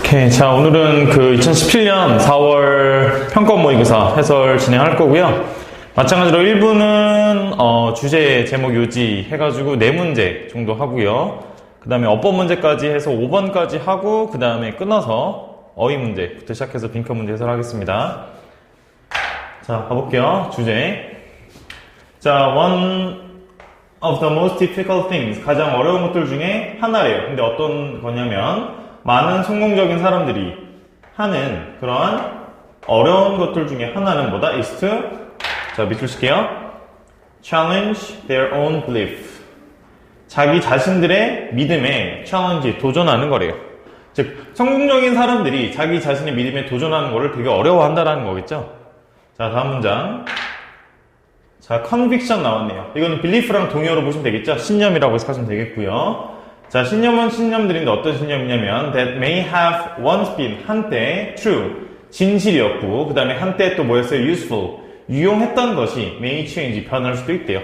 오케이. 자, 오늘은 그 2017년 4월 평가원 모의고사 해설 진행할 거고요. 마찬가지로 1부는 주제 제목 요지 해가지고 4문제 정도 하고요. 그 다음에 어법 문제까지 해서 5번까지 하고 그 다음에 끊어서 어휘 문제부터 시작해서 빈칸 문제 해설하겠습니다. 자, 가볼게요. 주제. 자, one of the most difficult things. 가장 어려운 것들 중에 하나래요. 근데 어떤 거냐면 많은 성공적인 사람들이 하는 그런 어려운 것들 중에 하나는 뭐다? is to, 자, 밑줄 쓸게요. challenge their own belief. 자기 자신들의 믿음에 challenge, 도전하는 거래요. 즉, 성공적인 사람들이 자기 자신의 믿음에 도전하는 거를 되게 어려워한다라는 거겠죠? 자, 다음 문장. 자, conviction 나왔네요. 이거는 belief랑 동의어로 보시면 되겠죠? 신념이라고 해서 하시면 되겠고요. 자, 신념은 신념들인데 어떤 신념이냐면 that may have once been, 한때 true, 진실이었고 그 다음에 한때 또 뭐였어요? useful, 유용했던 것이 may change, 변할 수도 있대요.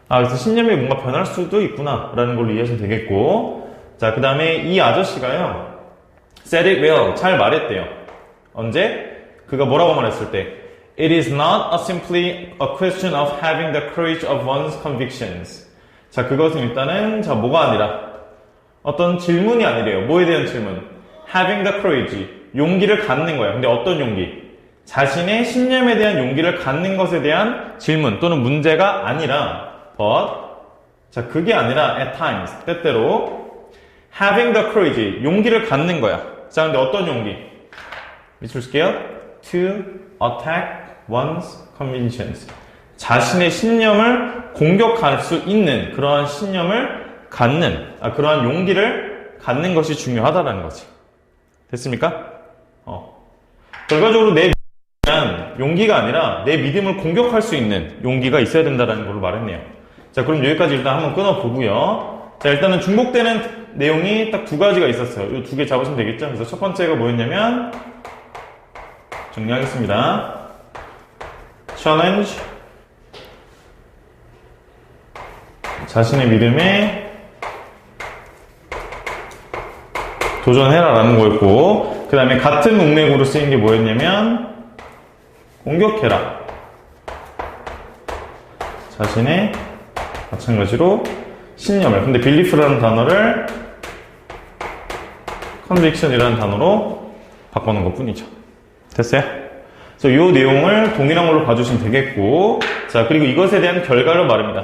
아, 그래서 신념이 뭔가 변할 수도 있구나 라는 걸로 이해하시면 되겠고, 자, 그 다음에 이 아저씨가요 said it well, 잘 말했대요. 언제? 그가 뭐라고 말했을 때 It is not simply a question of having the courage of one's convictions. 자, 그것은 일단은 자, 뭐가 아니라 어떤 질문이 아니래요. 뭐에 대한 질문? Having the courage. 용기를 갖는 거예요. 근데 어떤 용기? 자신의 신념에 대한 용기를 갖는 것에 대한 질문 또는 문제가 아니라 but 자, 그게 아니라 at times. 때때로 having the courage. 용기를 갖는 거야. 자, 근데 어떤 용기? 밑줄 쓸게요. To attack one's convictions. 자신의 신념을 공격할 수 있는 그러한 신념을 갖는, 그러한 용기를 갖는 것이 중요하다라는 거지. 됐습니까? 결과적으로 내 믿음은 용기가 아니라 내 믿음을 공격할 수 있는 용기가 있어야 된다는 걸로 말했네요. 자, 그럼 여기까지 일단 한번 끊어보고요. 자, 일단은 중복되는 내용이 딱 2가지가 있었어요. 이 2개 잡으시면 되겠죠? 그래서 첫 번째가 뭐였냐면, 정리하겠습니다. challenge. 자신의 믿음에 도전해라 라는 거였고, 그 다음에 같은 문맥으로 쓰인 게 뭐였냐면 공격해라. 자신의 마찬가지로 신념을, 근데 belief라는 단어를 conviction이라는 단어로 바꾸는 것 뿐이죠. 됐어요? 그래서 이 내용을 동일한 걸로 봐주시면 되겠고, 자, 그리고 이것에 대한 결과를 말합니다.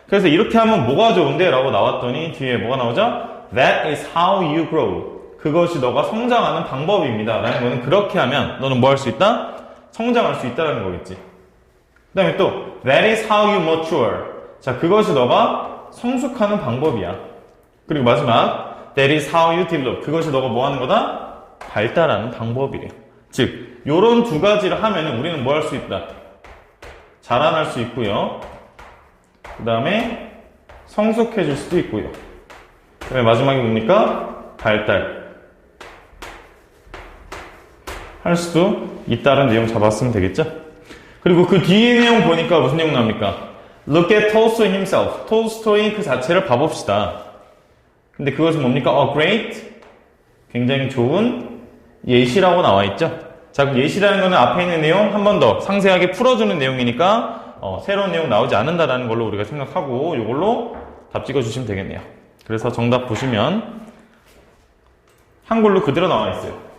그래서 이렇게 하면 뭐가 좋은데? 라고 나왔더니 뒤에 뭐가 나오죠? That is how you grow. 그것이 너가 성장하는 방법입니다. 라는 거는 그렇게 하면 너는 뭐 할 수 있다? 성장할 수 있다라는 거겠지. 그 다음에 또 That is how you mature. 자, 그것이 너가 성숙하는 방법이야. 그리고 마지막 That is how you develop. 그것이 너가 뭐 하는 거다? 발달하는 방법이래. 즉, 요런 2가지를 하면은 우리는 뭐 할 수 있다? 자라날 수 있고요. 그 다음에 성숙해질 수도 있고요. 그 다음에 마지막에 뭡니까? 발달 할 수도 있다는 내용 잡았으면 되겠죠? 그리고 그 뒤에 내용 보니까 무슨 내용 나옵니까? Look at Tolstoy himself. 톨스토이 그 자체를 봐봅시다. 근데 그것은 뭡니까? Great, 굉장히 좋은 예시라고 나와 있죠? 자, 그 예시라는 거는 앞에 있는 내용 한 번 더 상세하게 풀어주는 내용이니까 새로운 내용 나오지 않는다라는 걸로 우리가 생각하고 이걸로 답 찍어주시면 되겠네요. 그래서 정답 보시면 한글로 그대로 나와 있어요.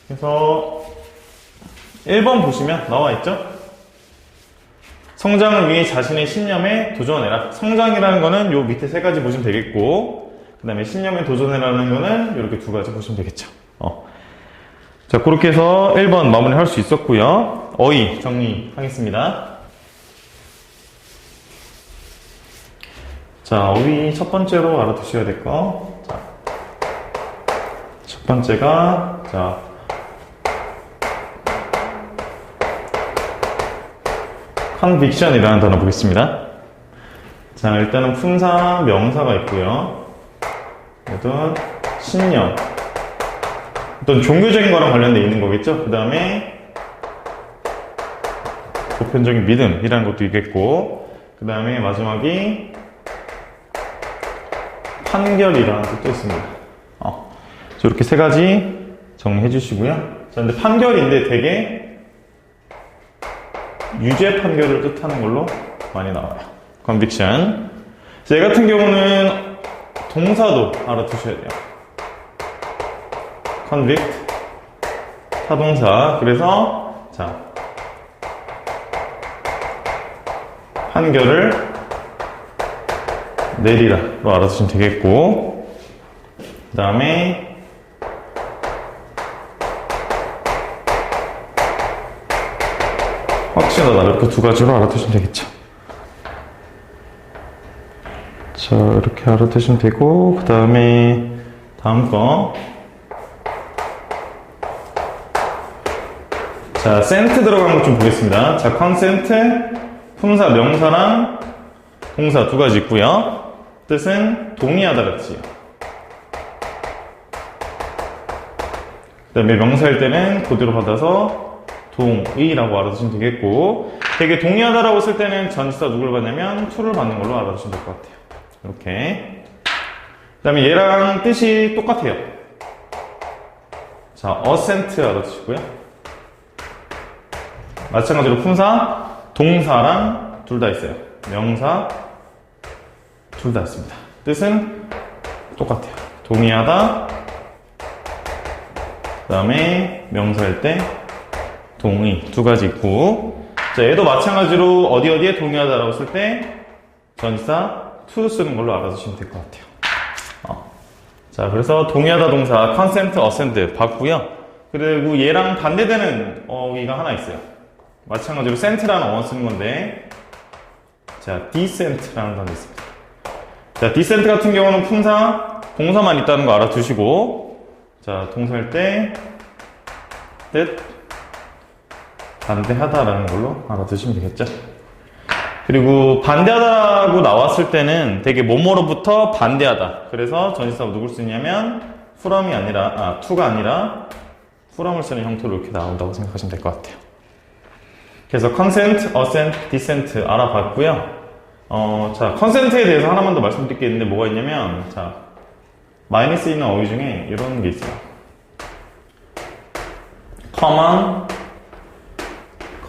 그래서 1번 보시면 나와 있죠? 성장을 위해 자신의 신념에 도전해라. 성장이라는 거는 요 밑에 3가지 보시면 되겠고, 그 다음에 신념에 도전해라는 거는 이렇게 2가지 보시면 되겠죠. 자, 그렇게 해서 1번 마무리 할 수 있었고요. 어휘 정리하겠습니다. 자, 어휘 첫 번째로 알아두셔야 될 거. 자, 첫 번째가, 자, conviction이라는 단어 보겠습니다. 자, 일단은 품사, 명사가 있고요. 어떤 신념, 어떤 종교적인 거랑 관련돼 있는 거겠죠. 그 다음에 보편적인 믿음이라는 것도 있겠고, 그 다음에 마지막이 판결이라는 것도 있습니다. 이렇게 세 가지 정리해 주시고요. 자, 근데 판결인데 되게 유죄 판결을 뜻하는 걸로 많이 나와요. conviction. 얘 같은 경우는 동사도 알아두셔야 돼요. convict, 타동사. 그래서 자, 판결을 내리라로 알아두시면 되겠고, 그 다음에 확신하다, 이렇게 두 가지로 알아두시면 되겠죠. 자, 이렇게 알아두시면 되고, 그 다음에 다음 거. 자, 센트 들어간 것 좀 보겠습니다. 자, 컨센트, 품사, 명사랑 동사 두 가지 있고요. 뜻은 동의하다 같지요. 그 다음에 명사일 때는 그대로 받아서 동의라고 알아두시면 되겠고, 되게 동의하다라고 쓸 때는 전치사 누굴 받냐면 to를 받는 걸로 알아두시면 될 것 같아요. 이렇게. 그 다음에 얘랑 뜻이 똑같아요. 자, assent 알아두시고요. 마찬가지로 품사, 동사랑 둘 다 있어요. 명사 둘 다 있습니다. 뜻은 똑같아요. 동의하다, 그 다음에 명사일 때 동의 두 가지 있고, 자, 얘도 마찬가지로 어디에 동의하다라고 쓸 때 전치사 to 쓰는 걸로 알아두시면 될 것 같아요. 자, 그래서 동의하다 동사 consent, assent 봤고요. 그리고 얘랑 반대되는 어휘가 하나 있어요. 마찬가지로 sent라는 어원 쓰는 건데, 자, descent라는 단어 있습니다. 자, descent 같은 경우는 품사, 동사만 있다는 거 알아두시고, 자, 동사일 때 뜻 반대하다라는 걸로 알아두시면 되겠죠. 그리고 반대하다고 나왔을 때는 되게 뭐뭐로부터 반대하다. 그래서 전치사가 누굴 쓰냐면 from이 아니라, to가 아니라 from을 쓰는 형태로 이렇게 나온다고 생각하시면 될 것 같아요. 그래서 consent, assent, dissent 알아봤고요. 자, consent에 대해서 하나만 더 말씀드릴 게 있는데 뭐가 있냐면, 자, 많이 쓰이는 어휘 중에 이런 게 있어요. common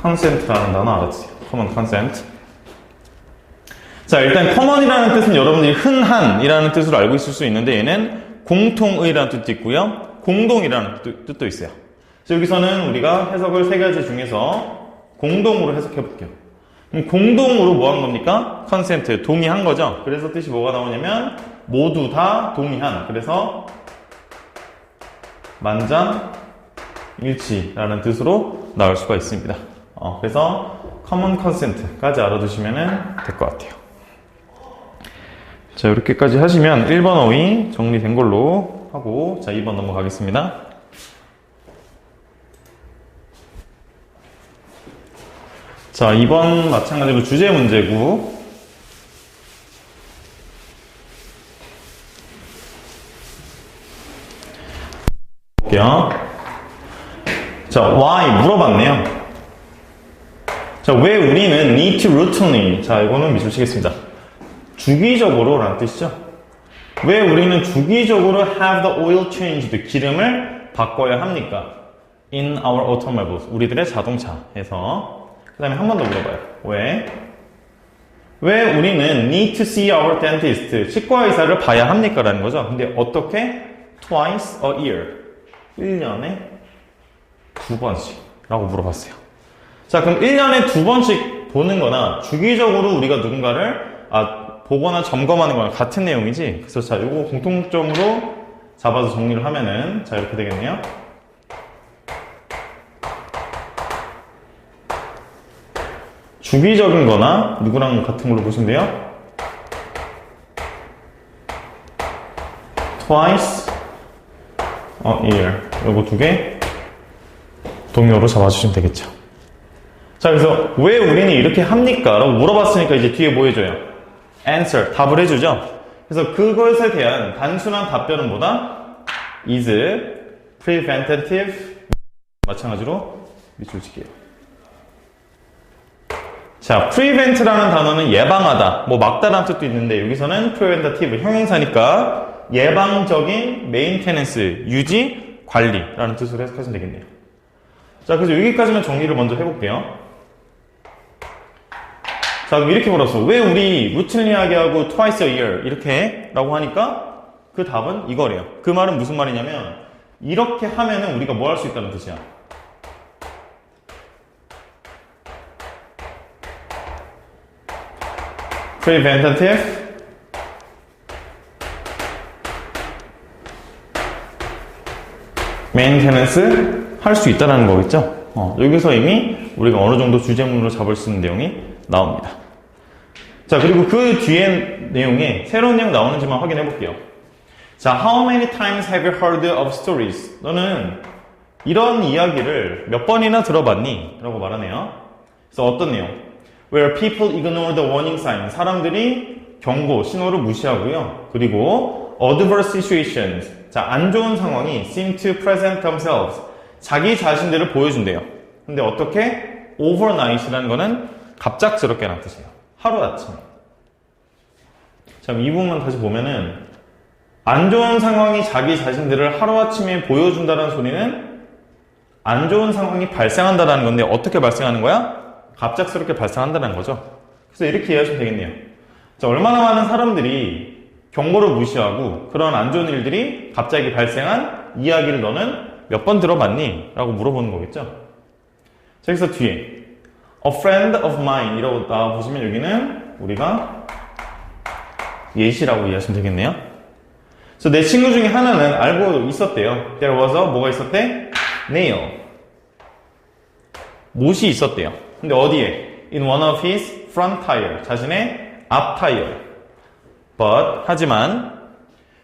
consent라는 단어 알아주세요. common consent. 자, 일단 common이라는 뜻은 여러분들이 흔한이라는 뜻으로 알고 있을 수 있는데, 얘는 공통의라는 뜻도 있고요, 공동이라는 뜻도 있어요. 그래서 여기서는 우리가 해석을 세 가지 중에서 공동으로 해석해 볼게요. 그럼 공동으로 뭐 한 겁니까? consent, 동의한 거죠. 그래서 뜻이 뭐가 나오냐면 모두 다 동의한, 그래서 만장일치라는 뜻으로 나올 수가 있습니다. 그래서 common consent까지 알아두시면 될 것 같아요. 자, 이렇게까지 하시면 1번 어휘 정리된 걸로 하고, 자, 2번 넘어가겠습니다. 자, 2번 마찬가지로 주제 문제고, 볼게요. 자, why 물어봤네요. 자, 왜 우리는 need to routinely, 자, 이거는 미술 치겠습니다. 주기적으로 라는 뜻이죠. 왜 우리는 주기적으로 have the oil changed, 기름을 바꿔야 합니까? in our automobiles, 우리들의 자동차에서. 그 다음에 한 번 더 물어봐요. 왜 우리는 need to see our dentist, 치과 의사를 봐야 합니까? 라는 거죠. 근데 어떻게? twice a year, 1년에 2번씩 라고 물어봤어요. 자, 그럼 1년에 2번씩 보는 거나 주기적으로 우리가 누군가를 보거나 점검하는 거랑 같은 내용이지. 그래서 자, 요거 공통점으로 잡아서 정리를 하면은, 자, 이렇게 되겠네요. 주기적인 거나 누구랑 같은 걸로 보시면 돼요. twice a year, 요거 두 개 동요로 잡아주시면 되겠죠. 자, 그래서 왜 우리는 이렇게 합니까? 라고 물어봤으니까 이제 뒤에 뭐 해줘요? answer, 답을 해주죠. 그래서 그것에 대한 단순한 답변은 뭐다? is preventative, 마찬가지로 밑줄 칠게요. 자, prevent라는 단어는 예방하다, 뭐 막다라는 뜻도 있는데, 여기서는 preventative, 형용사니까 예방적인 메인테넌스, 유지, 관리라는 뜻으로 해석하시면 되겠네요. 자, 그래서 여기까지만 정리를 먼저 해볼게요. 자, 그럼 이렇게 물었어. 왜 우리 루틴리하게 하고 twice a year 이렇게 해? 라고 하니까 그 답은 이거래요. 그 말은 무슨 말이냐면 이렇게 하면은 우리가 뭐 할 수 있다는 뜻이야. preventative maintenance 할 수 있다는 거겠죠? 여기서 이미 우리가 어느 정도 주제문으로 잡을 수 있는 내용이 나옵니다. 자, 그리고 그 뒤에 내용에 새로운 내용 나오는지만 확인해 볼게요. 자, how many times have you heard of stories? 너는 이런 이야기를 몇 번이나 들어봤니? 라고 말하네요. 그래서 어떤 내용? Where people ignore the warning sign. 사람들이 경고, 신호를 무시하고요. 그리고 adverse situations. 자, 안 좋은 상황이 seem to present themselves. 자기 자신들을 보여준대요. 근데 어떻게? overnight이라는 거는 갑작스럽게라는 뜻이에요. 하루아침에. 자, 이 부분만 다시 보면은 안 좋은 상황이 자기 자신들을 하루아침에 보여준다는 소리는 안 좋은 상황이 발생한다는 건데 어떻게 발생하는 거야? 갑작스럽게 발생한다는 거죠. 그래서 이렇게 이해하시면 되겠네요. 자, 얼마나 많은 사람들이 경고를 무시하고 그런 안 좋은 일들이 갑자기 발생한 이야기를 너는 몇 번 들어봤니? 라고 물어보는 거겠죠. 자, 여기서 뒤에 A friend of mine 이라고 나와보시면 여기는 우리가 예시라고 이해하시면 되겠네요. 그래서 내 친구 중에 하나는 알고 있었대요. There was a 뭐가 있었대? nail. 못이 있었대요. 근데 어디에? In one of his front tire. 자신의 앞 타이어. But 하지만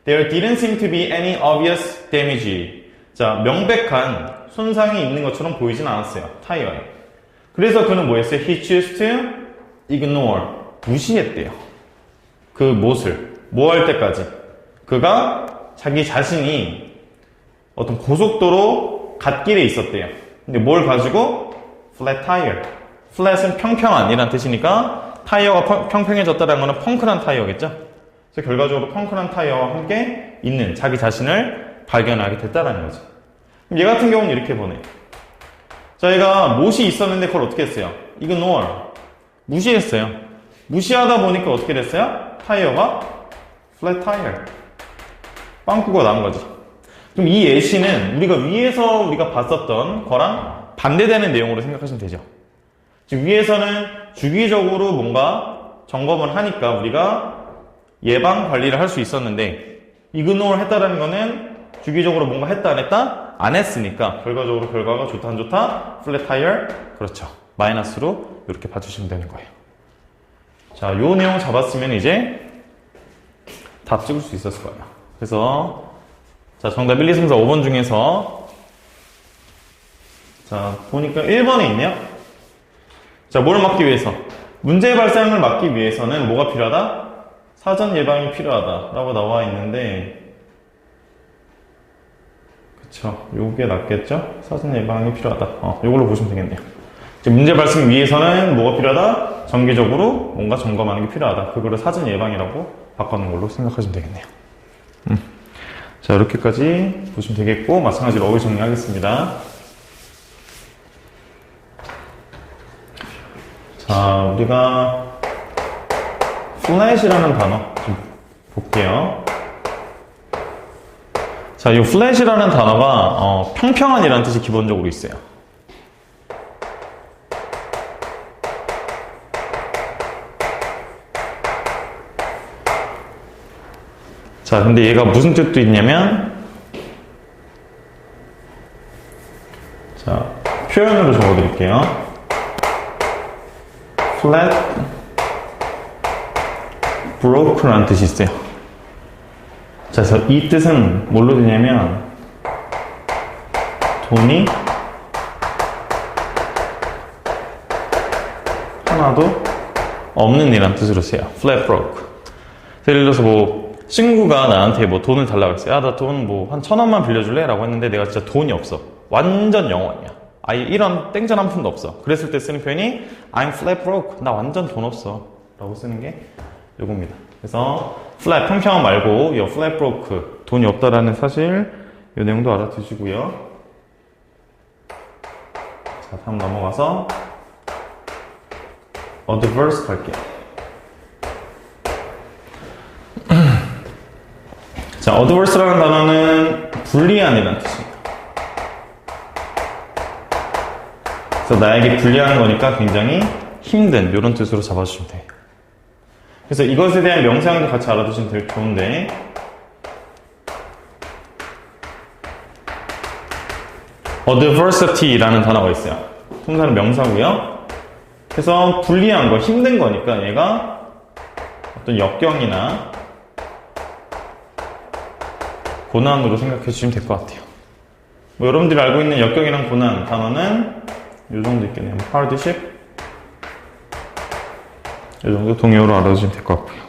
there didn't seem to be any obvious damage. 자, 명백한 손상이 있는 것처럼 보이진 않았어요. 타이어에. 그래서 그는 뭐 했어요? He chose to ignore. 무시했대요. 그 못을. 뭐 할 때까지? 그가 자기 자신이 어떤 고속도로 갓길에 있었대요. 근데 뭘 가지고? flat tire. flat은 평평한 이란 뜻이니까 타이어가 평평해졌다는 거는 펑크난 타이어겠죠? 그래서 결과적으로 펑크난 타이어와 함께 있는 자기 자신을 발견하게 됐다는 거죠. 그럼 얘 같은 경우는 이렇게 보내. 자, 얘가 못이 있었는데 그걸 어떻게 했어요? ignore. 무시했어요. 무시하다 보니까 어떻게 됐어요? 타이어가 flat tire. 빵꾸가 난 거지. 그럼 이 예시는 우리가 위에서 우리가 봤었던 거랑 반대되는 내용으로 생각하시면 되죠. 지금 위에서는 주기적으로 뭔가 점검을 하니까 우리가 예방 관리를 할 수 있었는데 ignore 했다라는 거는 주기적으로 뭔가 했다 안 했다? 안 했으니까 결과적으로 결과가 좋다 안 좋다? flat tire. 그렇죠. 마이너스로 이렇게 봐주시면 되는 거예요. 자, 요 내용 잡았으면 이제 답 찍을 수 있었을 거예요. 그래서 자, 정답 1, 2, 3, 4, 5번 중에서 자, 보니까 1번에 있네요. 자, 뭘 막기 위해서? 문제 발생을 막기 위해서는 뭐가 필요하다? 사전 예방이 필요하다 라고 나와 있는데 그쵸, 요게 낫겠죠? 사전 예방이 필요하다. 요걸로 보시면 되겠네요. 문제 발생 위해서는 뭐가 필요하다? 정기적으로 뭔가 점검하는 게 필요하다. 그거를 사전 예방이라고 바꾸는 걸로 생각하시면 되겠네요. 자, 이렇게까지 보시면 되겠고, 마찬가지로 어휘 정리하겠습니다. 자, 우리가 flat이라는 단어 좀 볼게요. 자, 이 flat이라는 단어가 평평한이라는 뜻이 기본적으로 있어요. 자, 근데 얘가 무슨 뜻도 있냐면, 자, 표현으로 적어드릴게요. flat, broke라는 뜻이 있어요. 자, 그래서 이 뜻은 뭘로 되냐면, 돈이 하나도 없는 이란 뜻으로 써요. flat broke. 예를 들어서 뭐, 친구가 나한테 뭐 돈을 달라고 했어요. 야, 나 돈 뭐 한 1,000원만 빌려줄래? 라고 했는데 내가 진짜 돈이 없어. 완전 0원이야. 아예 이런 땡전 한 푼도 없어. 그랬을 때 쓰는 표현이 I'm flat broke. 나 완전 돈 없어. 라고 쓰는 게 요겁니다. 그래서 flat, 평평 말고 이 flat broke, 돈이 없다라는 사실 이 내용도 알아두시고요. 자, 다음 넘어가서 adverse 갈게요. 자, adverse라는 단어는 불리한이라는 뜻입니다. 그래서 나에게 불리한 거니까 굉장히 힘든 이런 뜻으로 잡아주시면 돼요. 그래서 이것에 대한 명사형도 같이 알아두시면 되게 좋은데, adversity라는 단어가 있어요. 통사는 명사고요. 그래서 불리한 거, 힘든 거니까 얘가 어떤 역경이나 고난으로 생각해 주시면 될 것 같아요. 뭐 여러분들이 알고 있는 역경이랑 고난 단어는 이 정도 있겠네요. hardship, 이 정도 동의어로 알아주시면 될 것 같고요.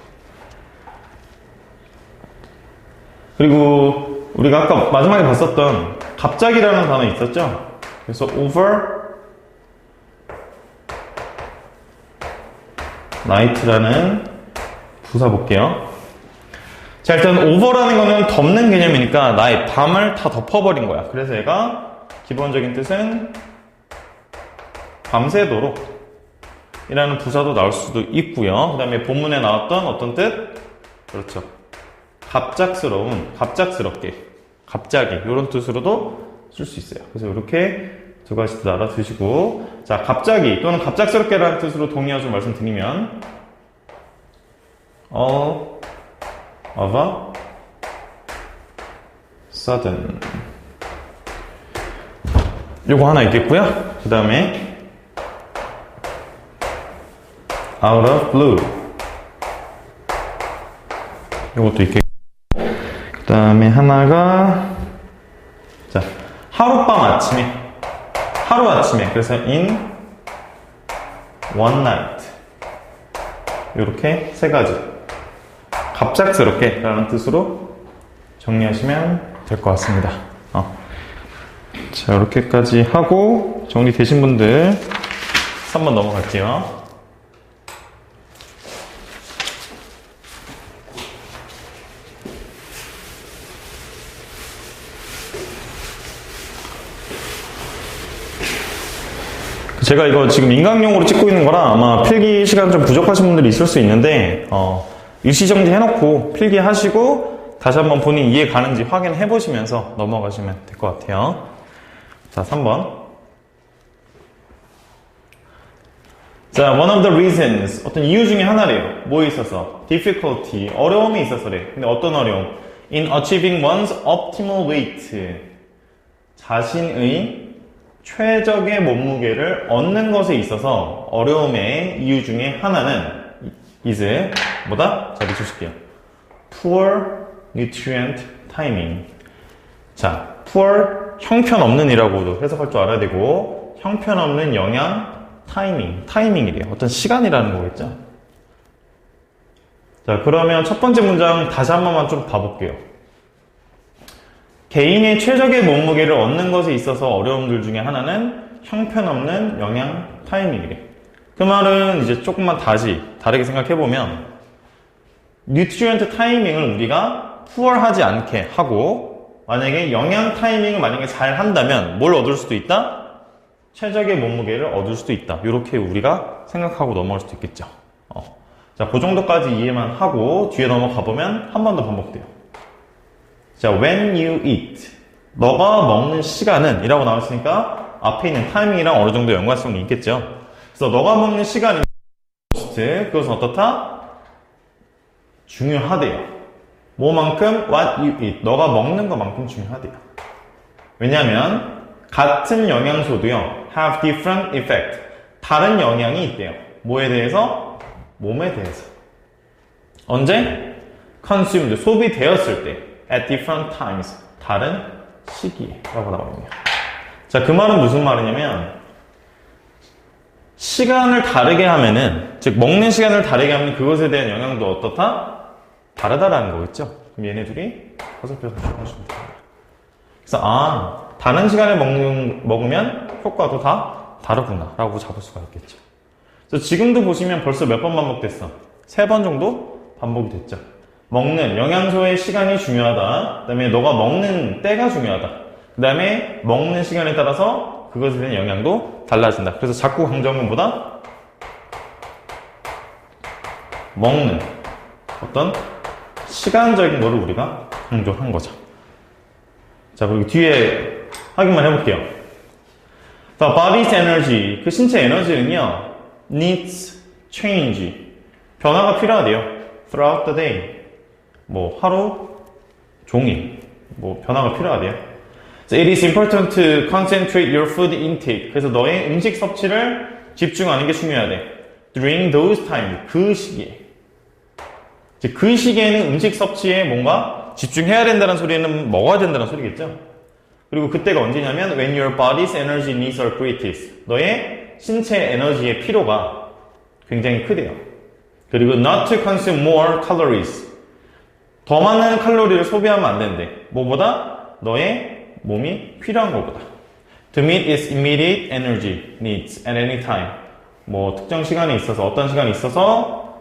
그리고 우리가 아까 마지막에 봤었던 갑자기라는 단어 있었죠? 그래서 over night라는 부사 볼게요. 자, 일단 over라는 거는 덮는 개념이니까 나의 밤을 다 덮어버린 거야. 그래서 얘가 기본적인 뜻은 밤새도록 이라는 부사도 나올 수도 있고요. 그 다음에 본문에 나왔던 어떤 뜻? 그렇죠. 갑작스러운, 갑작스럽게, 갑자기 이런 뜻으로도 쓸 수 있어요. 그래서 이렇게 두 가지 뜻 알아두시고, 자, 갑자기 또는 갑작스럽게라는 뜻으로 동의어 좀 말씀드리면 all of a sudden 요거 하나 있겠고요. 그 다음에 out of blue 요것도 있겠고, 그 다음에 하나가 자, 하룻밤 아침에, 하루아침에, 그래서 in one night 요렇게 세 가지 갑작스럽게 라는 뜻으로 정리하시면 될 것 같습니다. 자, 이렇게까지 하고 정리되신 분들 3번 넘어갈게요. 제가 이거 지금 인강용으로 찍고 있는 거라 아마 필기 시간 좀 부족하신 분들이 있을 수 있는데 일시정지 해놓고 필기 하시고 다시 한번 본인 이해 가는지 확인해 보시면서 넘어가시면 될 것 같아요. 자, 3번. 자, one of the reasons, 어떤 이유 중에 하나래요. 뭐에 있어서? difficulty, 어려움이 있어서래. 근데 어떤 어려움? in achieving one's optimal weight, 자신의 최적의 몸무게를 얻는 것에 있어서 어려움의 이유 중에 하나는 is 뭐다? 자, 비춰줄게요. poor nutrient timing. 자, poor 형편없는이라고도 해석할 줄 알아야 되고, 형편없는 영양 타이밍이래요. 어떤 시간이라는 거겠죠. 자, 그러면 첫 번째 문장 다시 한 번만 좀 봐볼게요. 개인의 최적의 몸무게를 얻는 것에 있어서 어려움들 중에 하나는 형편없는 영양 타이밍이래. 그 말은 이제 조금만 다르게 생각해보면 뉴트리언트 타이밍을 우리가 puor하지 않게 하고, 만약에 영양 타이밍을 만약에 잘 한다면 뭘 얻을 수도 있다? 최적의 몸무게를 얻을 수도 있다. 이렇게 우리가 생각하고 넘어갈 수도 있겠죠. 자, 그 정도까지 이해만 하고 뒤에 넘어가 보면 한 번 더 반복돼요. 자, when you eat, 너가 먹는 시간은 이라고 나왔으니까 앞에 있는 타이밍이랑 어느 정도 연관성이 있겠죠. 그래서 너가 먹는 시간이 그것은 어떻다? 중요하대요. 뭐만큼? What you eat, 너가 먹는 것만큼 중요하대요. 왜냐하면 같은 영양소도요, have different effect, 다른 영향이 있대요. 뭐에 대해서? 몸에 대해서. 언제? consumed, 소비되었을 때, at different times, 다른 시기에 라고 나오네요. 자, 그 말은 무슨 말이냐면 시간을 다르게 하면은, 즉 먹는 시간을 다르게 하면 그것에 대한 영향도 어떻다? 다르다라는 거겠죠. 그럼 얘네들이 화살표에서 주시면 됩니다. 그래서 다른 시간에 먹으면 효과도 다 다르구나 라고 잡을 수가 있겠죠. 그래서 지금도 보시면 벌써 몇 번 반복됐어? 3번 정도 반복이 됐죠. 먹는, 영양소의 시간이 중요하다. 그 다음에 너가 먹는 때가 중요하다. 그 다음에 먹는 시간에 따라서 그것에 대한 영향도 달라진다. 그래서 자꾸 강조한 것보다 먹는 어떤 시간적인 거를 우리가 강조한 거죠. 자, 그리고 뒤에 확인만 해볼게요. The body's energy, 그 신체 에너지는요, needs change, 변화가 필요하대요. throughout the day, 뭐 하루 종일 뭐 변화가 필요하대요. So it is important to concentrate your food intake. 그래서 너의 음식 섭취를 집중하는 게 중요하대. During those times, 그 시기에. 그 시기에는 음식 섭취에 뭔가 집중해야 된다는 소리는 먹어야 된다는 소리겠죠. 그리고 그때가 언제냐면 when your body's energy needs are greatest. 너의 신체 에너지의 필요가 굉장히 크대요. 그리고 not to consume more calories. 더 많은 칼로리를 소비하면 안 된대. 뭐보다? 너의 몸이 필요한 것보다. To meet its immediate energy needs at any time. 뭐 특정 시간에 있어서 어떤 시간에 있어서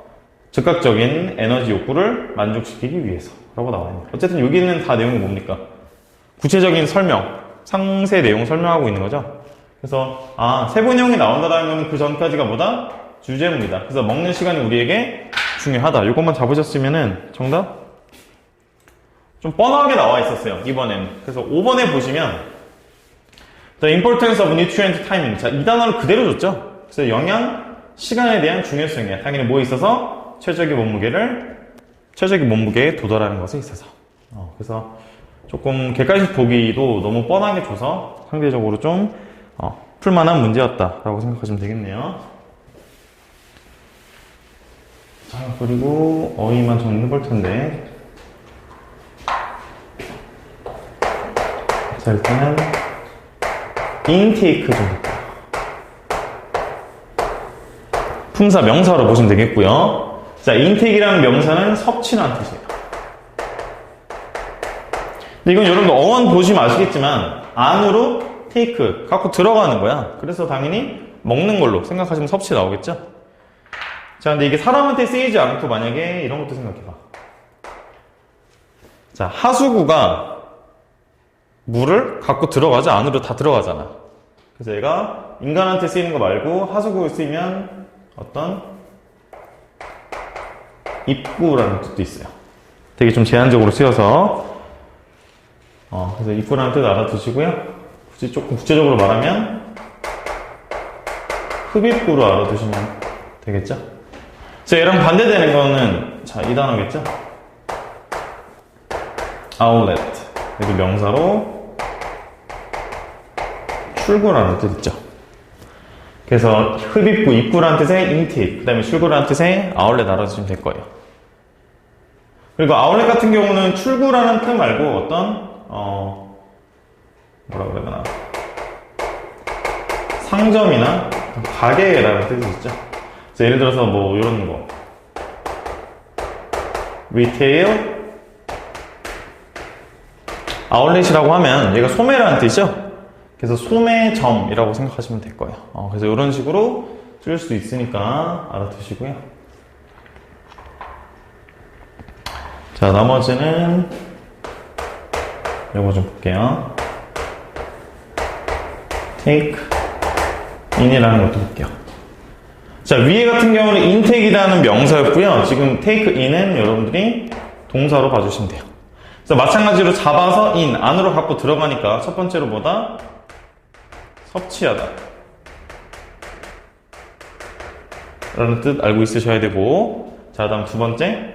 즉각적인 에너지 욕구를 만족시키기 위해서 라고 나와있네요. 어쨌든 여기는 다 내용이 뭡니까? 구체적인 설명, 상세 내용 설명하고 있는 거죠. 그래서 세부내용이 나온다는 거는 그 전까지가 뭐다? 주제입니다. 그래서 먹는 시간이 우리에게 중요하다. 이것만 잡으셨으면은 정답? 좀 뻔하게 나와 있었어요. 이번에는. 그래서 5번에 보시면 The importance of nutrient timing. 자, 이 단어를 그대로 줬죠. 그래서 영양, 시간에 대한 중요성이야. 당연히 뭐에 있어서? 최적의 몸무게에 도달하는 것에 있어서. 그래서 조금 객관식 보기도 너무 뻔하게 줘서 상대적으로 좀 풀만한 문제였다라고 생각하시면 되겠네요. 자, 그리고 어휘만 정리해 볼 텐데. 자, 일단은 인테이크 좀 볼게요. 품사 명사로 보시면 되겠고요. 자, 인테이크라는 명사는 섭취라는 뜻이에요. 근데 이건 여러분들 어원 보시면 아시겠지만 안으로 테이크 갖고 들어가는 거야. 그래서 당연히 먹는 걸로 생각하시면 섭취 나오겠죠? 자, 근데 이게 사람한테 쓰이지 않고 만약에 이런 것도 생각해봐. 자, 하수구가 물을 갖고 들어가지 안으로 다 들어가잖아. 그래서 얘가 인간한테 쓰이는 거 말고 하수구에 쓰이면 어떤 입구라는 뜻도 있어요. 되게 좀 제한적으로 쓰여서 그래서 입구라는 뜻 알아두시고요. 굳이 조금 구체적으로 말하면 흡입구로 알아두시면 되겠죠? 자, 얘랑 반대되는 거는 자, 이 단어겠죠? outlet. 얘도 명사로 출구라는 뜻 있죠. 그래서 흡입구, 입구라는 뜻의 intake, 그 다음에 출구라는 뜻의 outlet 알아두시면 될 거예요. 그리고 outlet 같은 경우는 출구라는 뜻 말고 어떤 뭐라 그래야 되나, 상점이나 가게라는 뜻이 있죠. 그래서 예를 들어서 뭐 이런 거 retail 아울렛이라고 하면 얘가 소매라는 뜻이죠. 그래서 소매점이라고 생각하시면 될 거예요. 그래서 이런 식으로 쓸 수 있으니까 알아두시고요. 자, 나머지는 이거 좀 볼게요. take in이라는 것도 볼게요. 자, 위에 같은 경우는 intake이라는 명사였고요. 지금 take in은 여러분들이 동사로 봐주시면 돼요. 그래서 마찬가지로 잡아서 in, 안으로 갖고 들어가니까 첫 번째로 뭐다? 섭취하다 라는 뜻 알고 있으셔야 되고, 자, 다음 두 번째,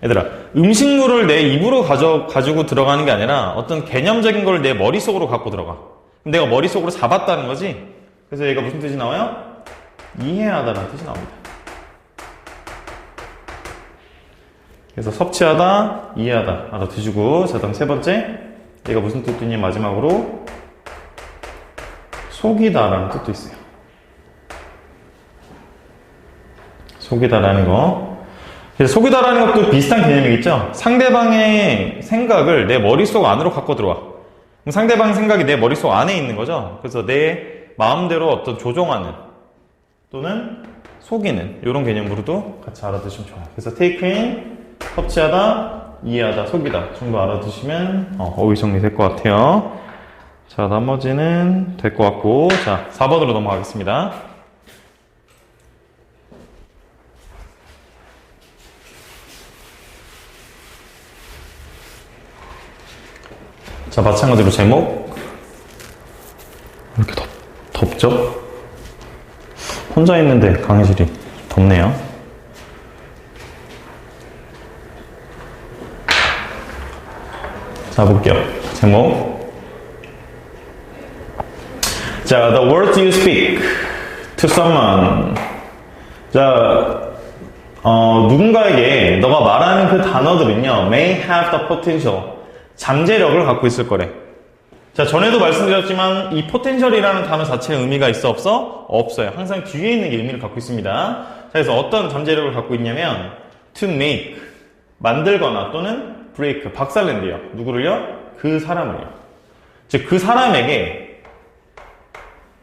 얘들아, 음식물을 내 입으로 가지고 들어가는 게 아니라 어떤 개념적인 걸 내 머릿속으로 갖고 들어가. 그럼 내가 머릿속으로 잡았다는 거지. 그래서 얘가 무슨 뜻이 나와요? 이해하다라는 뜻이 나옵니다. 그래서 섭취하다, 이해하다 알아두시고, 자, 다음 세 번째, 얘가 무슨 뜻이니? 마지막으로 속이다라는 뜻도 있어요. 속이다라는 거. 그래서 속이다라는 것도 비슷한 개념이겠죠? 상대방의 생각을 내 머릿속 안으로 갖고 들어와. 그럼 상대방의 생각이 내 머릿속 안에 있는 거죠? 그래서 내 마음대로 어떤 조종하는 또는 속이는 이런 개념으로도 같이 알아두시면 좋아요. 그래서 take in, 섭취하다, 이해하다, 속이다 정도 알아두시면 어휘 정리될 것 같아요. 자, 나머지는 될 것 같고, 자, 4번으로 넘어가겠습니다. 자, 마찬가지로 제목. 왜 이렇게 덥죠? 혼자 있는데 강의실이 덥네요. 자, 볼게요. 제목. 자, the words you speak to someone. 자, 누군가에게 너가 말하는 그 단어들은요, may have the potential. 잠재력을 갖고 있을 거래. 자, 전에도 말씀드렸지만 이 potential이라는 단어 자체의 의미가 있어 없어? 없어요. 항상 뒤에 있는 게 의미를 갖고 있습니다. 자, 그래서 어떤 잠재력을 갖고 있냐면 to make, 만들거나 또는 break, 박살낸대요. 누구를요? 그 사람을요. 즉, 그 사람에게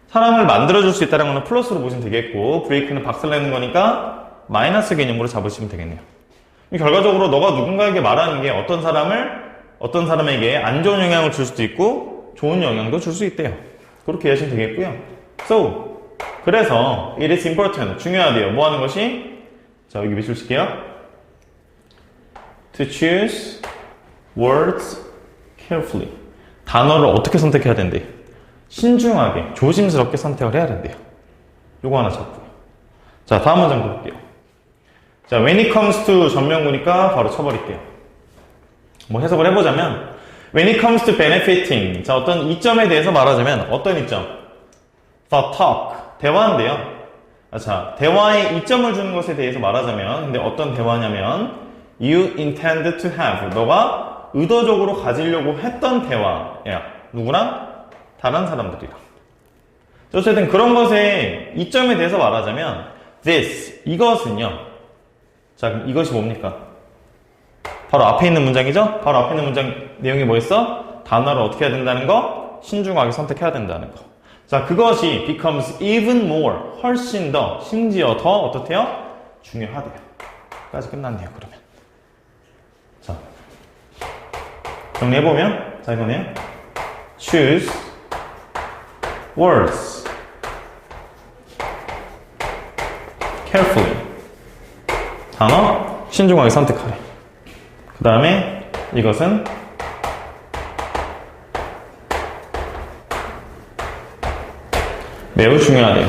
사람을 만들어줄 수 있다는 거는 플러스로 보시면 되겠고, break는 박살내는 거니까 마이너스 개념으로 잡으시면 되겠네요. 결과적으로 너가 누군가에게 말하는 게 어떤 사람에게 안 좋은 영향을 줄 수도 있고 좋은 영향도 줄 수 있대요. 그렇게 이해하시면 되겠고요. So, 그래서 it is important, 중요하대요. 뭐 하는 것이? 자, 여기 밑줄 칠게요. To choose words carefully. 단어를 어떻게 선택해야 된대? 신중하게, 조심스럽게 선택을 해야 된대요. 요거 하나 잡고요. 자, 다음 문장 볼게요. 자, when it comes to 전명구니까 바로 쳐버릴게요. 뭐 해석을 해보자면 when it comes to benefiting, 자, 어떤 이점에 대해서 말하자면 어떤 이점? the talk, 대화인데요. 자, 대화에 이점을 주는 것에 대해서 말하자면, 근데 어떤 대화냐면 you intend to have, 너가 의도적으로 가지려고 했던 대화야. 누구랑? 다른 사람들이랑. 어쨌든 그런 것에 이점에 대해서 말하자면 this, 이것은요. 자, 그럼 이것이 뭡니까? 바로 앞에 있는 문장이죠? 바로 앞에 있는 문장 내용이 뭐였어? 단어를 어떻게 해야 된다는 거? 신중하게 선택해야 된다는 거. 자, 그것이 becomes even more, 훨씬 더, 심지어 더 어떻대요? 중요하대요. 까지 끝났네요, 그러면. 자, 정리해보면, 자, 이거네요. choose words carefully. 단어, 신중하게 선택하래. 그 다음에 이것은 매우 중요하대요.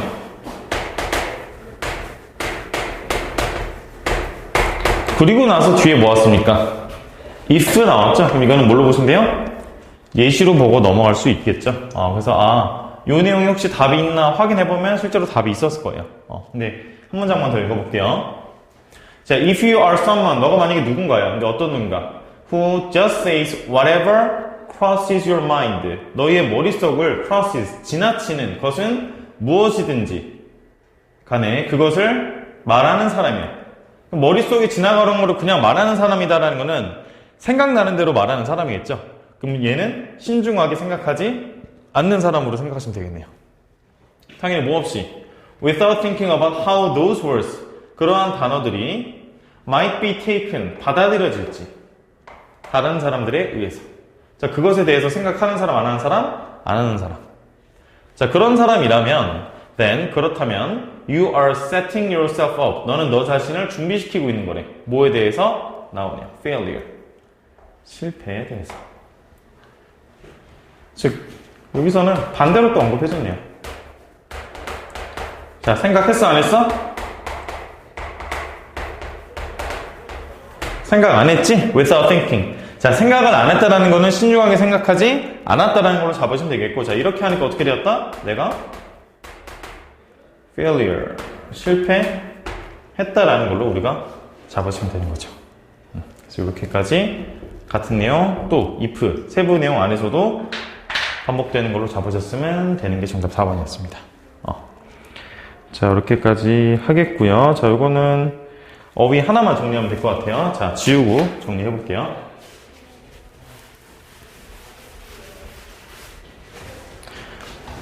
그리고 나서 뒤에 뭐 왔습니까? if 나왔죠? 그럼 이거는 뭘로 보시면 돼요? 예시로 보고 넘어갈 수 있겠죠? 그래서 요 내용이 혹시 답이 있나 확인해보면 실제로 답이 있었을 거예요. 근데 한 문장만 더 읽어볼게요. 자, if you are someone, 너가 만약에 누군가요? 근데 어떤 누군가? Who just says whatever crosses your mind. 너희의 머릿속을 crosses, 지나치는 것은 무엇이든지 간에 그것을 말하는 사람이야. 머릿속에 지나가는 거를 그냥 말하는 사람이다라는 거는 생각나는 대로 말하는 사람이겠죠? 그럼 얘는 신중하게 생각하지 않는 사람으로 생각하시면 되겠네요. 당연히 뭐 없이 without thinking about how those words, 그러한 단어들이 might be taken, 받아들여질지 다른 사람들에 의해서. 자, 그것에 대해서 생각하는 사람, 안 하는 사람? 안 하는 사람. 자, 그런 사람이라면 then, 그렇다면 you are setting yourself up. 너는 너 자신을 준비시키고 있는 거래. 뭐에 대해서? 나오네요. failure. 실패에 대해서. 즉, 여기서는 반대로 또 언급해줬네요. 자, 생각했어, 안 했어? 생각 안 했지? without thinking. 자, 생각을 안 했다라는 거는 신중하게 생각하지 않았다라는 걸로 잡으시면 되겠고, 자, 이렇게 하니까 어떻게 되었다? 내가 failure, 실패했다라는 걸로 우리가 잡으시면 되는 거죠. 그래서 이렇게까지 같은 내용, 또 if, 세부 내용 안에서도 반복되는 걸로 잡으셨으면 되는 게 정답 4번이었습니다. 자, 이렇게까지 하겠고요. 자, 요거는 어휘 하나만 정리하면 될 것 같아요. 자, 지우고 정리해 볼게요.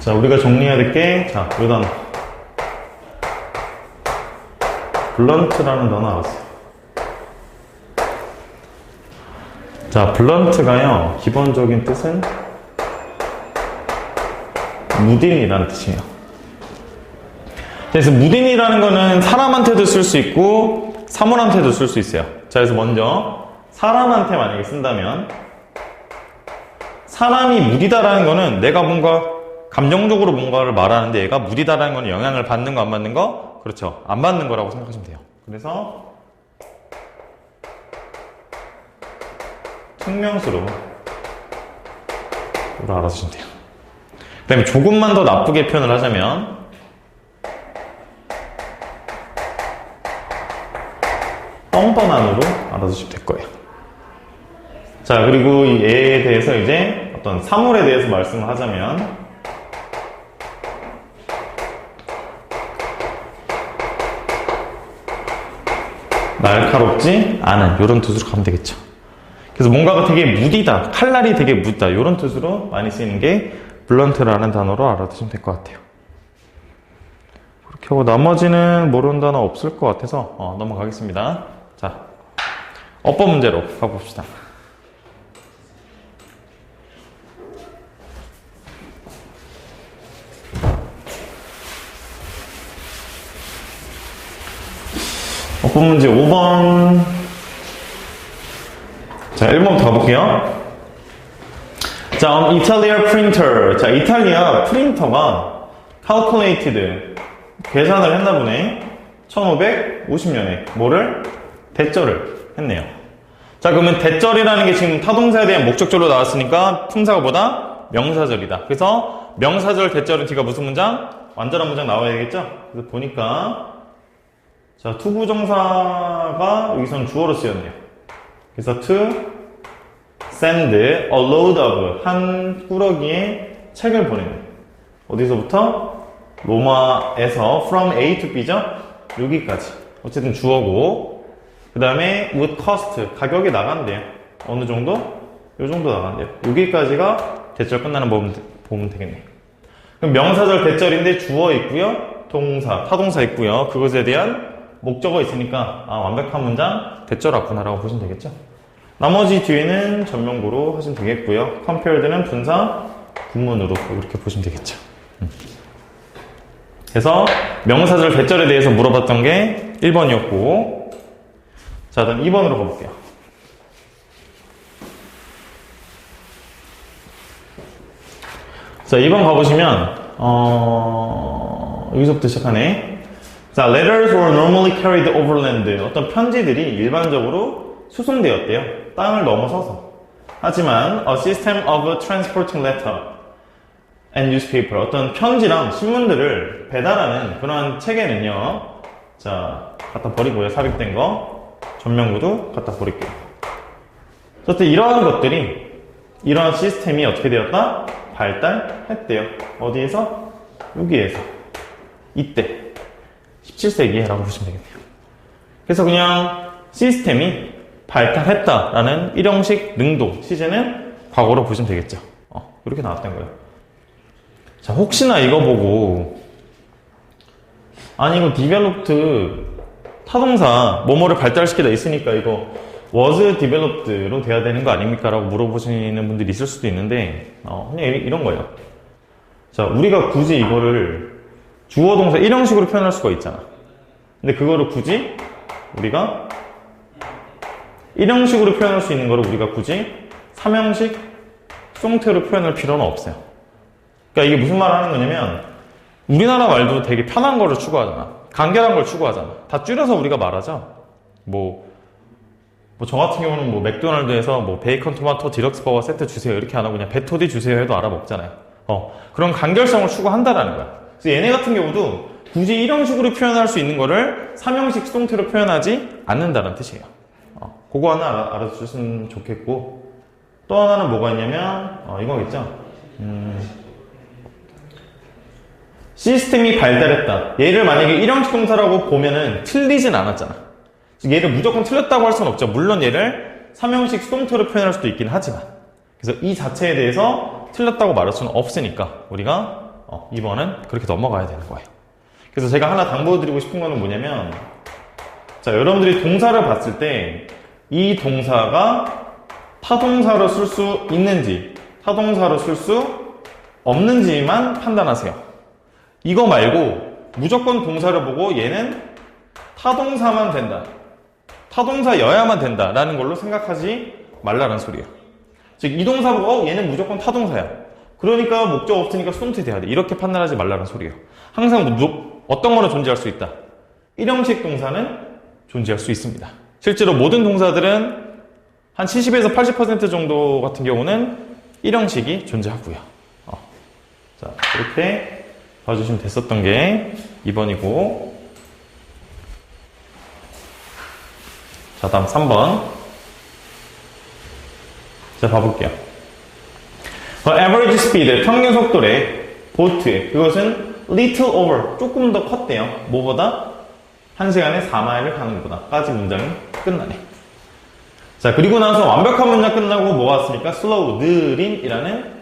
자, 우리가 정리해야 될 게, 자, 요 단어. 블런트라는 단어 알았어요. 자, 블런트가요, 기본적인 뜻은 무딘이라는 뜻이에요. 그래서 무딘이라는 거는 사람한테도 쓸 수 있고 사물한테도 쓸 수 있어요. 자, 그래서 먼저 사람한테 만약에 쓴다면, 사람이 무디다라는 거는 내가 뭔가 감정적으로 뭔가를 말하는데 얘가 무디다라는 거는 영향을 받는 거 안 받는 거? 그렇죠. 안 받는 거라고 생각하시면 돼요. 그래서 특명수로 알아두시면 돼요. 그 다음에 조금만 더 나쁘게 표현을 하자면 뻔뻔한으로 알아두시면 될 거예요. 자, 그리고 이 애에 대해서 이제 어떤 사물에 대해서 말씀을 하자면 날카롭지 않은 이런 뜻으로 가면 되겠죠. 그래서 뭔가가 되게 무디다, 칼날이 되게 무디다 이런 뜻으로 많이 쓰이는 게 블런트라는 단어로 알아두시면 될 것 같아요. 그렇게 하고 나머지는 모르는 단어 없을 것 같아서 넘어가겠습니다. 자, 어법 문제로 가봅시다. 어법 문제 5번. 자, 1번부터 가볼게요. 자, 이탈리아 프린터. 자, 이탈리아 프린터가 calculated, 계산을 했나 보네. 1550년에 뭐를? 대절을 했네요. 자, 그러면 대절이라는 게 지금 타동사에 대한 목적절로 나왔으니까 품사가 뭐다? 명사절이다. 그래서 명사절 대절은 뒤가 무슨 문장? 완전한 문장 나와야 되겠죠? 그래서 보니까 자, 투부정사가 여기서는 주어로 쓰였네요. 그래서 to send a load of, 한 꾸러기의 책을 보내는. 어디서부터? 로마에서 from A to B죠? 여기까지. 어쨌든 주어고, 그 다음에 would cost, 가격이 나간대요. 어느 정도? 요 정도 나간대요. 여기까지가 대절 끝나는 법 보면 되겠네요. 그럼 명사절 대절인데 주어 있고요, 동사, 타동사 있고요, 그것에 대한 목적어 있으니까 완벽한 문장 대절 왔구나라고 보시면 되겠죠. 나머지 뒤에는 전명구로 하시면 되겠고요. compared는 분사 분문으로 이렇게 보시면 되겠죠. 그래서 명사절 대절에 대해서 물어봤던 게 1번이었고, 자, 다음 2번으로 가볼게요. 자, 2번 가보시면 여기서부터 시작하네. 자, letters were normally carried overland. 어떤 편지들이 일반적으로 수송되었대요. 땅을 넘어서서. 하지만 a system of transporting letter and newspaper, 어떤 편지랑 신문들을 배달하는 그러한 체계는요, 자, 갖다 버리고요. 삽입된 거. 전면구도 갖다 버릴게요. 어쨌든 이러한 것들이, 이러한 시스템이 어떻게 되었다? 발달했대요. 어디에서? 여기에서. 이때. 17세기라고 보시면 되겠네요. 그래서 그냥 시스템이 발달했다라는 일형식 능동, 시제는 과거로 보시면 되겠죠. 이렇게 나왔던 거예요. 자, 혹시나 이거 보고 아니 이거 developed 타동사 뭐뭐를 발달시키다 있으니까 이거 was developed로 돼야 되는 거 아닙니까? 라고 물어보시는 분들이 있을 수도 있는데 그냥 이런 거예요. 자, 우리가 굳이 이거를 주어 동사 일형식으로 표현할 수가 있잖아. 근데 그거를 굳이 우리가 일형식으로 표현할 수 있는 거를 우리가 굳이 삼형식 형태로 표현할 필요는 없어요. 그러니까 이게 무슨 말을 하는 거냐면 우리나라 말도 되게 편한 거를 추구하잖아. 간결한 걸 추구하잖아. 다 줄여서 우리가 말하죠. 저 같은 경우는 뭐 맥도날드에서 뭐 베이컨 토마토 디럭스 버거 세트 주세요 이렇게 안 하고 그냥 베토디 주세요 해도 알아먹잖아요. 그런 간결성을 추구한다라는 거야. 그래서 얘네 같은 경우도 굳이 일형식으로 표현할 수 있는 거를 삼형식 수동태로 표현하지 않는다는 뜻이에요. 그거 하나 알아주셨으면 좋겠고, 또 하나는 뭐가 있냐면 이거겠죠. 시스템이 발달했다. 얘를 만약에 일형식 동사라고 보면은 틀리진 않았잖아. 얘를 무조건 틀렸다고 할 수는 없죠. 물론 얘를 삼형식 수동태로 표현할 수도 있긴 하지만, 그래서 이 자체에 대해서 틀렸다고 말할 수는 없으니까 우리가 2번은 그렇게 넘어가야 되는 거예요. 그래서 제가 하나 당부드리고 싶은 거는 뭐냐면 자, 여러분들이 동사를 봤을 때 이 동사가 타동사로 쓸 수 있는지 타동사로 쓸 수 없는지만 판단하세요. 이거 말고 무조건 동사를 보고 얘는 타동사만 된다, 타동사여야만 된다 라는 걸로 생각하지 말라는 소리예요. 즉 이 동사 보고 얘는 무조건 타동사야, 그러니까 목적 없으니까 수동태 돼야 돼, 이렇게 판단하지 말라는 소리예요. 항상 어떤 거는 존재할 수 있다, 일형식 동사는 존재할 수 있습니다. 실제로 모든 동사들은 한 70에서 80% 정도 같은 경우는 일형식이 존재하고요. 자, 이렇게 봐주시면 됐었던 게 2번이고, 자, 다음 3번. 자, 봐볼게요. average speed, 평균 속도래, 보트, 그것은 little over, 조금 더 컸대요. 뭐보다? 1시간에 4마일을 가는 것보다 까지 문장이 끝나네. 자, 그리고 나서 완벽한 문장 끝나고 뭐가 왔습니까? slow, 느린이라는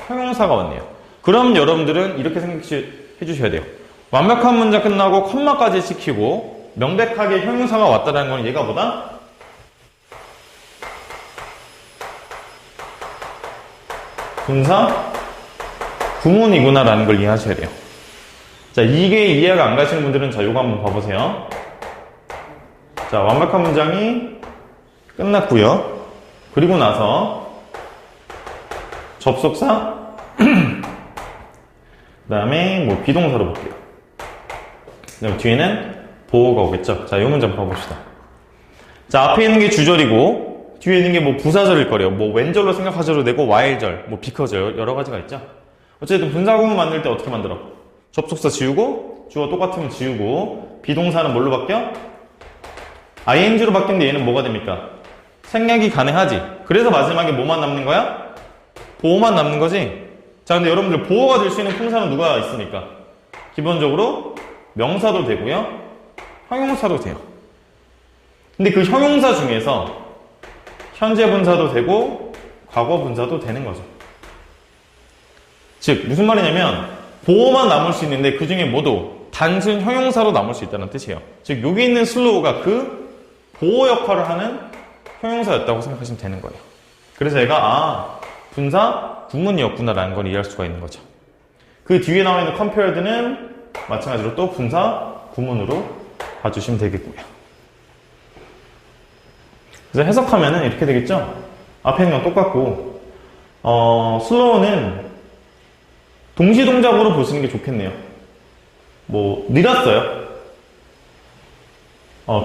형용사가 왔네요. 그럼 여러분들은 이렇게 생각해 주셔야 돼요. 완벽한 문장 끝나고 컴마까지 시키고 명백하게 형용사가 왔다는 건 얘가 뭐다? 분사 구문이구나 라는 걸 이해하셔야 돼요. 자, 이게 이해가 안 가시는 분들은 자, 요거 한번 봐보세요. 자, 완벽한 문장이 끝났고요. 그리고 나서 접속사 그 다음에 뭐 비동사로 볼게요. 그다음 뒤에는 보어가 오겠죠. 자, 요 문장 봐봅시다. 자, 앞에 있는 게 주절이고 뒤에 있는 게 뭐 부사절일 거래요. 뭐 왼절로 생각하셔도 되고 while절, 뭐 because 여러 가지가 있죠. 어쨌든 분사구문 만들 때 어떻게 만들어? 접속사 지우고 주어 똑같으면 지우고 비동사는 뭘로 바뀌어? ing로 바뀌는데 얘는 뭐가 됩니까? 생략이 가능하지. 그래서 마지막에 뭐만 남는 거야? 보어만 남는 거지. 자, 근데 여러분들 보어가 될 수 있는 품사는 누가 있습니까? 기본적으로 명사도 되고요, 형용사도 돼요. 근데 그 형용사 중에서 현재 분사도 되고 과거 분사도 되는 거죠. 즉 무슨 말이냐면 보어만 남을 수 있는데 그 중에 모두 단순 형용사로 남을 수 있다는 뜻이에요. 즉 여기 있는 슬로우가 그 보어 역할을 하는 형용사였다고 생각하시면 되는 거예요. 그래서 얘가 분사 구문이었구나라는 걸 이해할 수가 있는 거죠. 그 뒤에 나와 있는 compared는 마찬가지로 또 분사 구문으로 봐주시면 되겠고요. 그래서 해석하면은 이렇게 되겠죠. 앞에 있는 건 똑같고 slow는 동시동작으로 보시는 게 좋겠네요. 뭐 느렸어요.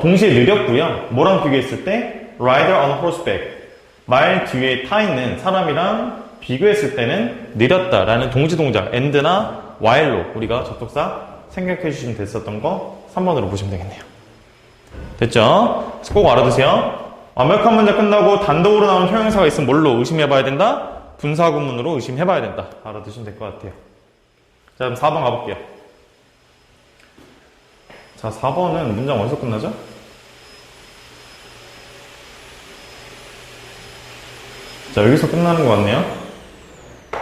동시에 느렸고요. 뭐랑 비교했을 때 rider on horseback, 말 뒤에 타 있는 사람이랑 비교했을 때는 느렸다라는 동시동작 and나 while로 우리가 접속사 생각해 주시면 됐었던 거 3번으로 보시면 되겠네요. 됐죠? 꼭 알아두세요. 완벽한 문장 끝나고 단독으로 나오는 형용사가 있으면 뭘로 의심해 봐야 된다? 분사구문으로 의심해 봐야 된다. 알아두시면 될 것 같아요. 자, 그럼 4번 가볼게요. 자, 4번은 문장 어디서 끝나죠? 자, 여기서 끝나는 것 같네요.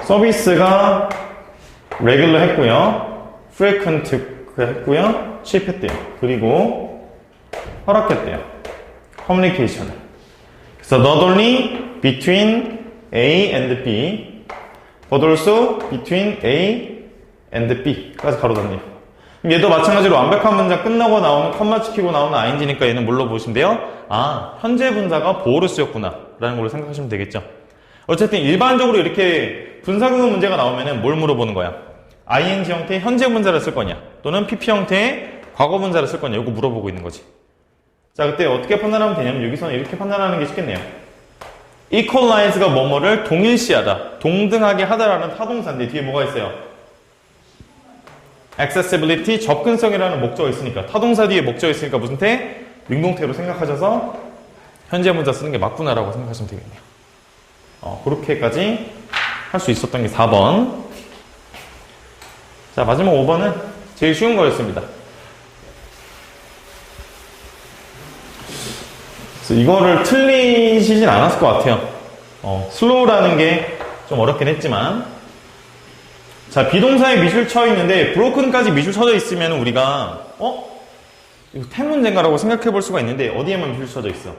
서비스가 regular 했고요, frequent 했고요, cheap 했대요. 그리고 허락했대요, communication을. 그래서 not only between A and B, but also between A and B까지 가로 닫네요. 얘도 마찬가지로 완벽한 문장 끝나고 나오는 컴마 지키고 나오는 ing니까 얘는 뭘로 보시면 돼요? 현재 분사가 보어로 쓰였구나 라는 걸로 생각하시면 되겠죠. 어쨌든 일반적으로 이렇게 분사구문 문제가 나오면은 뭘 물어보는 거야? ing 형태의 현재 분사를 쓸 거냐, 또는 pp 형태의 과거 분사를 쓸 거냐, 이거 물어보고 있는 거지. 자, 그때 어떻게 판단하면 되냐면 여기서는 이렇게 판단하는 게 쉽겠네요. equalize가 뭐뭐를 동일시하다, 동등하게 하다라는 타동사인데 뒤에 뭐가 있어요? accessibility, 접근성이라는 목적이 있으니까, 타동사 뒤에 목적이 있으니까 무슨 태? 능동태로 생각하셔서 현재 분사 쓰는 게 맞구나라고 생각하시면 되겠네요. 그렇게까지 할 수 있었던 게 4번. 자, 마지막 5번은 제일 쉬운 거였습니다. 그래서 이거를 틀리시진 않았을 것 같아요. slow라는 게 좀 어렵긴 했지만, 자, 비동사에 미술 쳐 있는데 broken까지 미술 쳐져 있으면 우리가 이거 태 문제인가라고 생각해 볼 수가 있는데 어디에만 밑줄 쳐져 있어?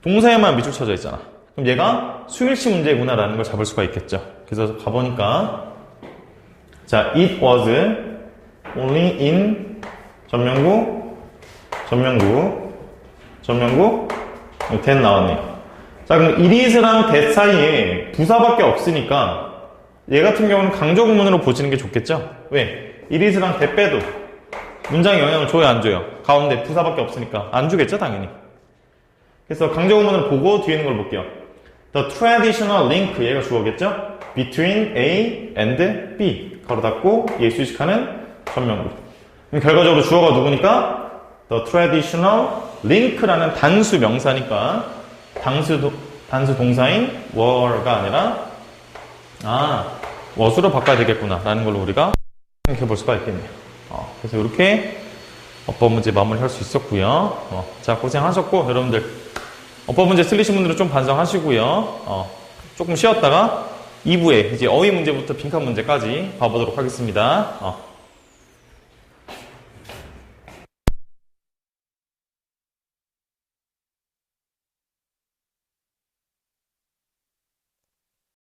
동사에만 밑줄 쳐져 있잖아. 그럼 얘가 수일치 문제구나라는 걸 잡을 수가 있겠죠. 그래서 가보니까 자, it was only in 전명구 that 나왔네요. 자, 그럼 it is랑 that 사이에 부사밖에 없으니까 얘 같은 경우는 강조 구문으로 보시는 게 좋겠죠? 왜? it is랑 that 빼도 문장에 영향을 줘요, 안 줘요? 가운데 부사밖에 없으니까 안 주겠죠, 당연히. 그래서 강조 구문을 보고 뒤에 있는 걸 볼게요. The traditional link, 얘가 주어겠죠? Between A and B 가로 닫고 얘 수식하는 전명구. 그럼 결과적으로 주어가 누구니까? The traditional link라는 단수 명사니까 단수 동사인 were가 아니라 was로 바꿔야 되겠구나 라는 걸로 우리가 생각해 볼 수가 있겠네요. 그래서 이렇게 어법 문제 마무리할 수 있었고요. 자, 고생하셨고 여러분들 어법 문제 틀리신 분들은 좀 반성하시고요. 조금 쉬었다가 2부에 이제 어휘 문제부터 빈칸 문제까지 봐보도록 하겠습니다.